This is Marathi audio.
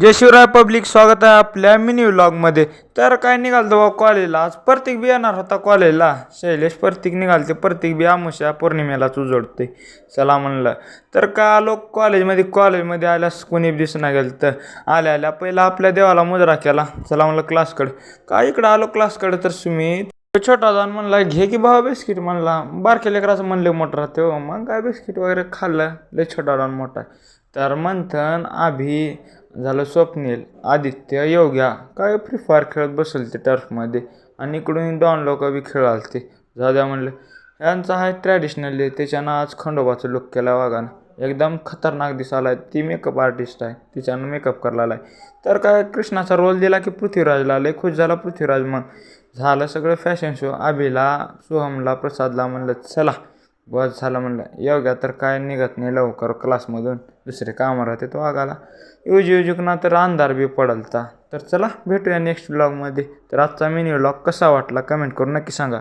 जय शिवराय पब्लिक, स्वागत आहे आपल्या मिनी व्लॉगमध्ये. तर काय निघालतो बा कॉलेजला. आज प्रतीक बी येणार होता कॉलेजला. शैलेश प्रतीक निघालते. प्रतीक बी अमावस्या पौर्णिमेलाच उजडते. चला म्हणलं तर का आलो कॉलेजमध्ये आल्यास कोणी दिसना गेलं. तर आल्या पहिला आपल्या देवाला मुजरा केला. चला म्हणलं क्लासकडे. काय इकडं आलो क्लासकडे तर सुमित छोटा जाऊन म्हणला घे की भावा बिस्किट. म्हणला बारक्या लेकराचं म्हणले मोठं राहते हो. मग काय बिस्किट वगैरे खाल्लं. लय छोटा जाऊन मोठा. तर मंथन अभि झालं, स्वप्नील, आदित्य, योग्या काय फ्री फायर खेळत बसेल ते टर्फमध्ये. आणि इकडून डॉन लोक बी खेळाल ते. जाऊ द्या म्हणलं. यांचा आहे ट्रॅडिशनल. त्याच्यानं आज खंडोबाचं लुक केला वागानं. एकदम खतरनाक दिसायला. ती मेकअप आर्टिस्ट आहे. तिच्यानं मेकअप करायला आहे. तर काय कृष्णाचा रोल दिला की पृथ्वीराजला. लय खुश झाला पृथ्वीराज. मग झालं सगळं फॅशन शो. अभिला, सोहमला, प्रसादला म्हणलं चला बस झालं म्हणलं. योग्या तर काय निघत नाही लवकर क्लासमधून. दुसरे कामं राहते तो वागाला. युजुक ना तर अंधार बी पडलता. तर चला भेटूया नेक्स्ट व्लॉगमध्ये. तर आजचा मिनी व्लॉग कसा वाटला कमेंट करून नक्की सांगा.